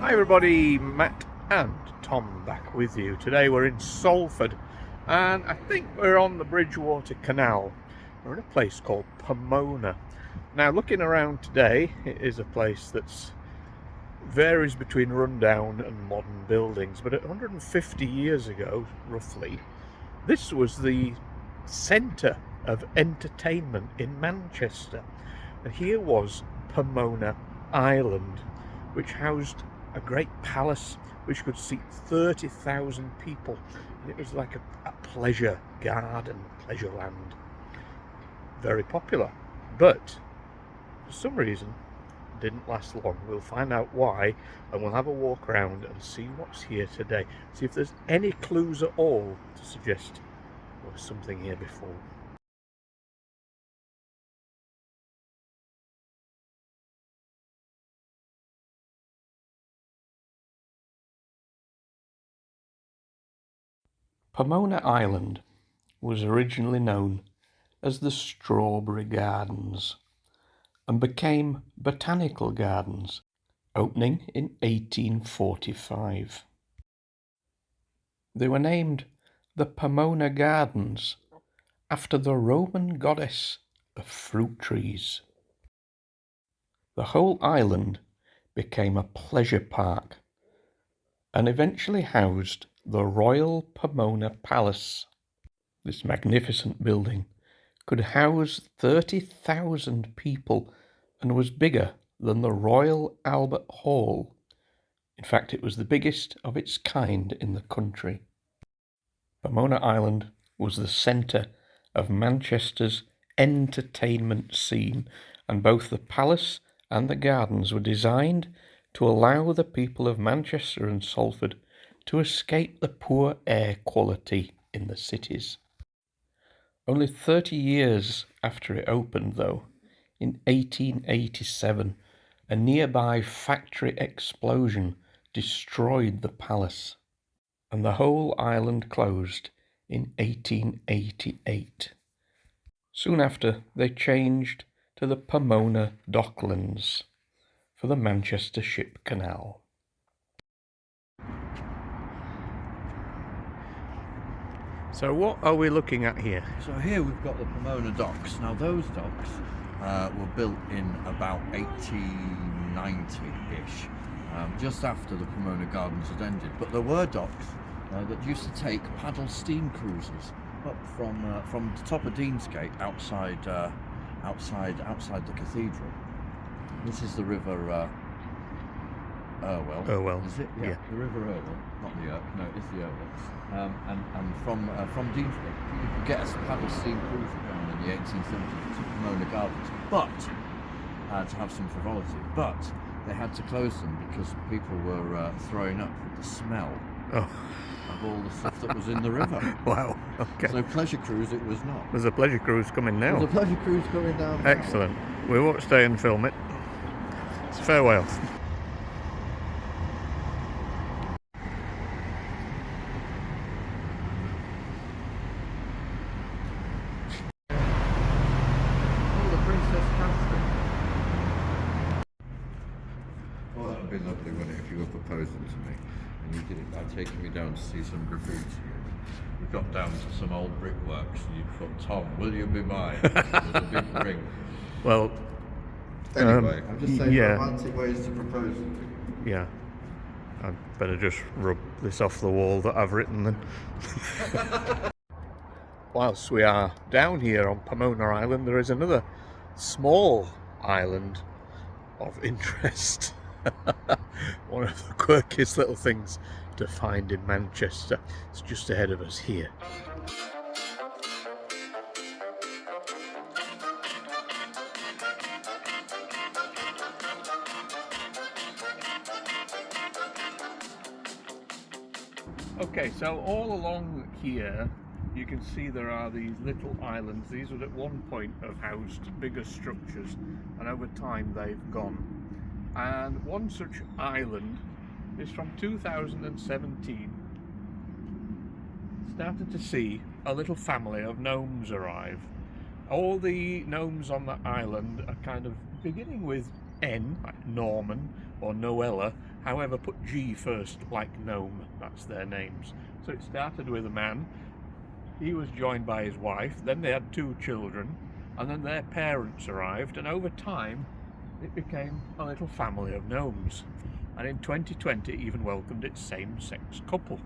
Hi everybody, Matt and Tom back with you. Today we're in Salford and I think we're on the Bridgewater Canal. We're in a place called Pomona. Now looking around today, it is a place that's varies between rundown and modern buildings, but 150 years ago, roughly, this was the centre of entertainment in Manchester. And here was Pomona Island, which housed a great palace which could seat 30,000 people, and it was like a pleasure garden, pleasure land. Very popular, but for some reason it didn't last long. We'll find out why, and we'll have a walk around and see what's here today, see if there's any clues at all to suggest there was something here before. Pomona Island was originally known as the Strawberry Gardens and became botanical gardens, opening in 1845. They were named the Pomona Gardens after the Roman goddess of fruit trees. The whole island became a pleasure park and eventually housed the Royal Pomona Palace. This magnificent building could house 30,000 people and was bigger than the Royal Albert Hall. In fact, it was the biggest of its kind in the country. Pomona Island was the centre of Manchester's entertainment scene, and both the palace and the gardens were designed to allow the people of Manchester and Salford to escape the poor air quality in the cities. Only 30 years after it opened, though, in 1887, a nearby factory explosion destroyed the palace, and the whole island closed in 1888. Soon after, they changed to the Pomona Docklands for the Manchester Ship Canal. So what are we looking at here? So here we've got the Pomona docks. Now those docks were built in about 1890-ish, just after the Pomona Gardens had ended. But there were docks that used to take paddle steam cruises up from the top of Deansgate outside the cathedral. This is the River Irwell. Is it? Yeah. The River Irwell, not the Irk. No, it's the Irwell. And from Deansgate, you could get a paddle steam cruiser down in the 1870s to Pomona Gardens, but to have some frivolity. But they had to close them because people were throwing up with the smell of all the stuff that was in the river. Wow. Okay. So pleasure cruise it was not. There's a pleasure cruise coming now. There's a pleasure cruise coming down. Excellent. We won't stay and film it. It's farewell. Well, that would be lovely, wouldn't it, if you were proposing to me and you did it by taking me down to see some graffiti. We got down to some old brickworks and you put, "Tom, will you be mine?" With a big ring. Well, anyway, I'm just saying yeah. romantic ways to propose. Yeah. I'd better just rub this off the wall that I've written then. Whilst we are down here on Pomona Island, there is another small island of interest. One of the quirkiest little things to find in Manchester. It's just ahead of us here. Okay, so all along here you can see there are these little islands. These would at one point have housed bigger structures, and over time they've gone. And one such island is from 2017. Started to see a little family of gnomes arrive. All the gnomes on the island are kind of beginning with N, like Norman or Noella, however put G first, like gnome, that's their names. So it started with a man, he was joined by his wife, then they had 2 children, and then their parents arrived, and over time it became a little family of gnomes. And in 2020 it even welcomed its same-sex couple.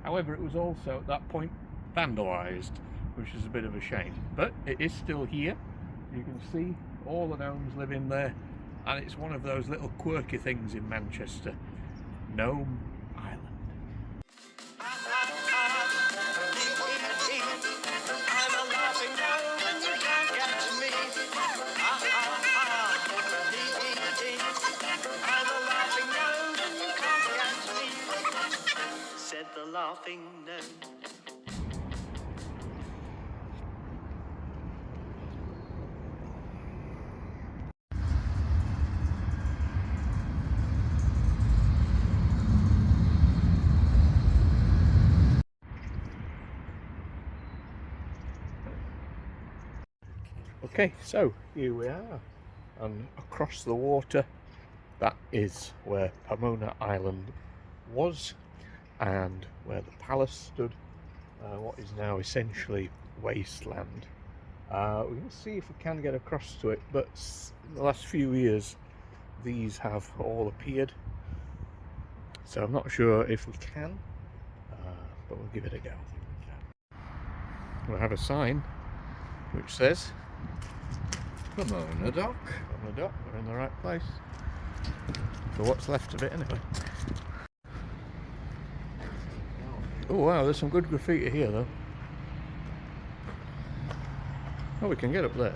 However, it was also at that point vandalised, which is a bit of a shame. But it is still here. You can see all the gnomes live in there, and it's one of those little quirky things in Manchester. Gnome Island. I'm a laughing gnome and you can't get to me. I'm a laughing gnome and you can't get me, said the laughing gnome. Okay, so here we are, and across the water, that is where Pomona Island was, and where the palace stood, what is now essentially Wasteland. We're going to see if we can get across to it, but in the last few years these have all appeared, so I'm not sure if we can, but we'll give it a go. We'll have a sign which says Pomona Dock. Pomona Dock. We're in the right place for what's left of it anyway. Oh wow, there's some good graffiti here though. Oh, we can get up there.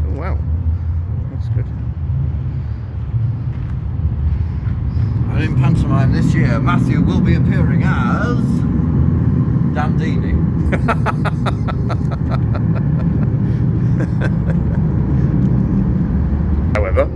Oh wow, that's good. And in pantomime this year, Matthew will be appearing as Dandini. However,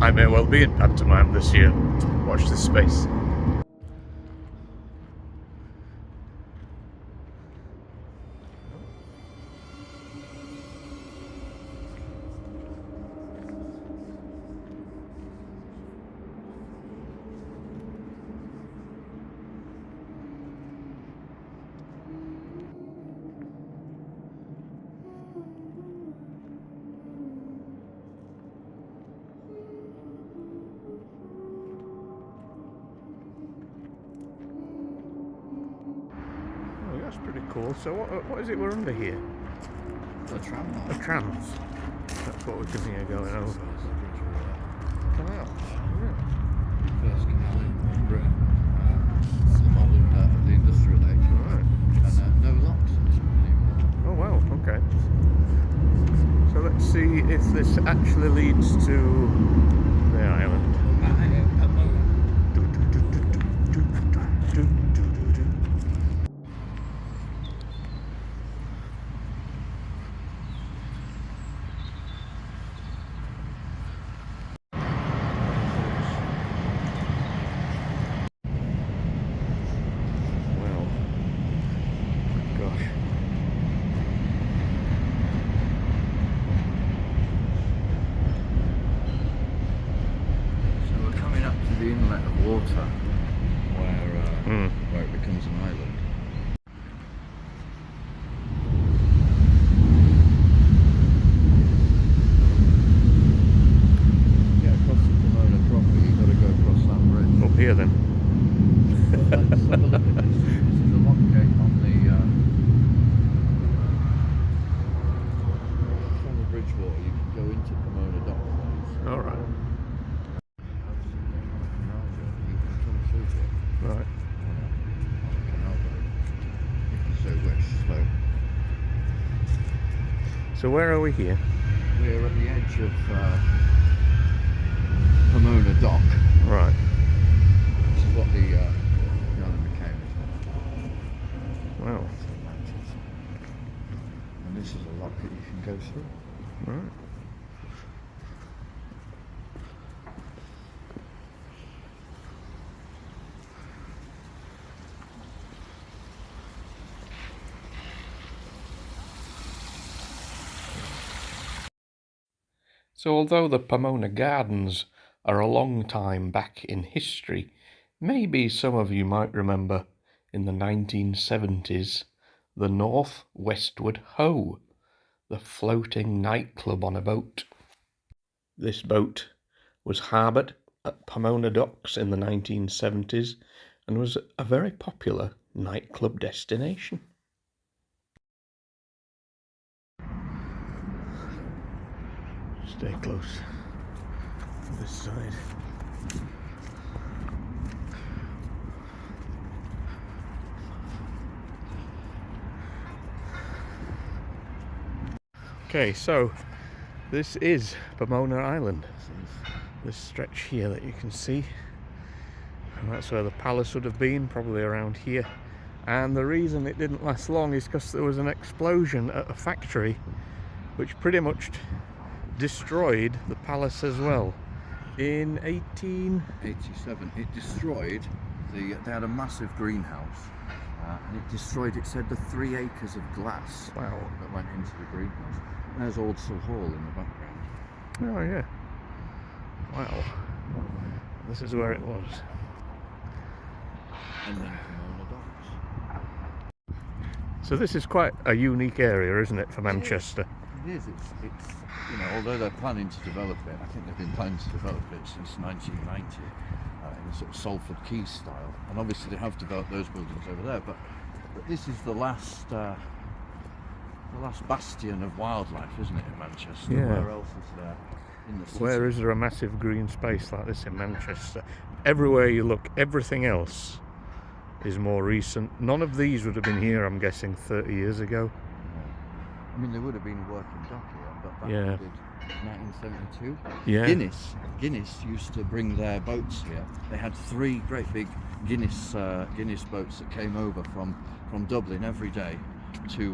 I may well be in pantomime this year. Watch this space. That's pretty cool. So what is it we're under here? The tram line. The trams. That's what we can hear going over. Canal. Yeah. First canal in Britain. It's the modern of the industrial age. Right. And no locks anymore. Oh wow, okay. So let's see if this actually leads to the island. Well, gosh. So we're coming up to the inlet of water where it becomes an island. To get across the Pomona properly, you've got to go across that bridge. Up here then. Let's have a look at this. This is a lock gate on the Bridgewater. You can go into Pomona Docklands. Alright. You can come through here Right. on a canal boat if you so wish. So where are we here? We're at the edge of Pomona Dock. Right. This is what the island became as well. Wow. And this is a lock that you can go through. Right. So although the Pomona Gardens are a long time back in history, maybe some of you might remember in the 1970s the North Westward Ho, the floating nightclub on a boat. This boat was harboured at Pomona Docks in the 1970s and was a very popular nightclub destination. Stay close to this side. Okay, so this is Pomona Island. This stretch here that you can see. And that's where the palace would have been, probably around here. And the reason it didn't last long is because there was an explosion at a factory which pretty much destroyed the palace as well. In 1887, it destroyed they had a massive greenhouse, and it destroyed, it said, the 3 acres of glass. Wow. That went into the greenhouse. And there's Aldsall Hall in the background. Oh yeah. Wow. This is where it was. And then Pomona Docks. So this is quite a unique area, isn't it, for Manchester? It is. It's you know, although they're planning to develop it, I think they've been planning to develop it since 1990 in a sort of Salford Quay style. And obviously they have developed those buildings over there, but this is the last bastion of wildlife, isn't it, in Manchester? Yeah. Where else is there in the city? Where is there a massive green space like this in Manchester? Everywhere you look, everything else is more recent. None of these would have been here, I'm guessing, 30 years ago. I mean, there would have been a working dock here, but back Yeah. in 1972. Yeah. Guinness used to bring their boats here. They had 3 great big Guinness boats that came over from Dublin every day to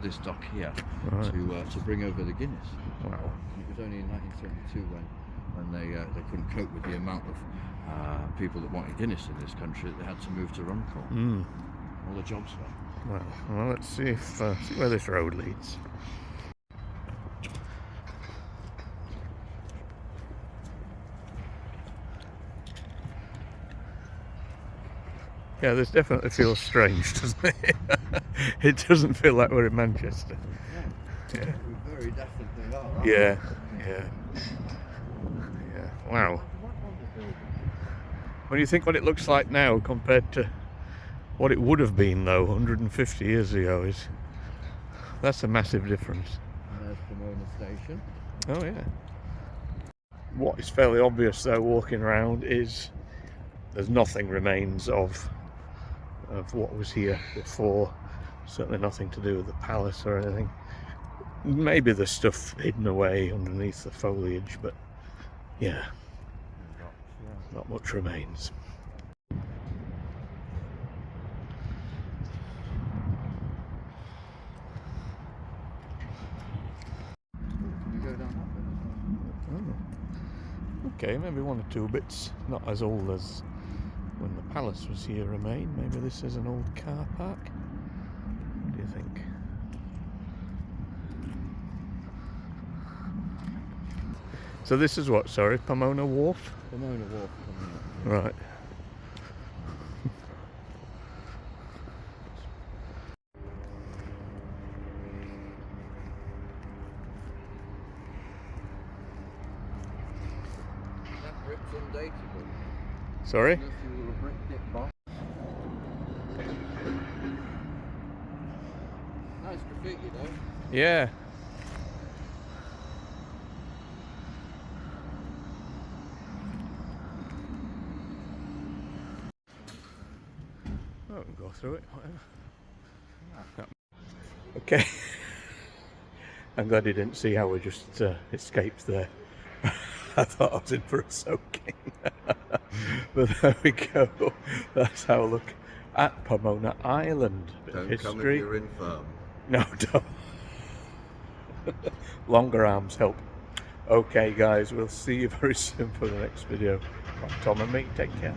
this dock here, Right. to bring over the Guinness. Wow. And it was only in 1972 when they couldn't cope with the amount of people that wanted Guinness in this country that they had to move to Runcorn. All the jobs were. Well, let's see if see where this road leads. Yeah, this definitely feels strange, doesn't it? It doesn't feel like we're in Manchester. Yeah. We very definitely are. Aren't Yeah, we? yeah. Wow. What do you think what it looks like now compared to what it would have been, though, 150 years ago? That's a massive difference. And there's Pomona Station. Oh yeah. What is fairly obvious, though, walking around, is there's nothing remains of what was here before. Certainly nothing to do with the palace or anything. Maybe there's stuff hidden away underneath the foliage, but yeah, not much remains. Can we go down that bit? Oh. Okay, maybe 1 or 2 bits not as old as when the palace was here remain. Maybe this is an old car park. What do you think? So this is what, sorry, Pomona Wharf? Pomona Wharf coming up. Right. That brick's undateable. Sorry? Unless you were a brick dip box. Nice graffiti though. Yeah. Oh, go through it, whatever. Okay. I'm glad you didn't see how we just escaped there. I thought I was in for a soaking. But there we go. That's how I look at Pomona Island. Bit of Don't come if history. you're infirm. No, don't. Longer arms help. Okay, guys, we'll see you very soon for the next video. From Tom and me, take care.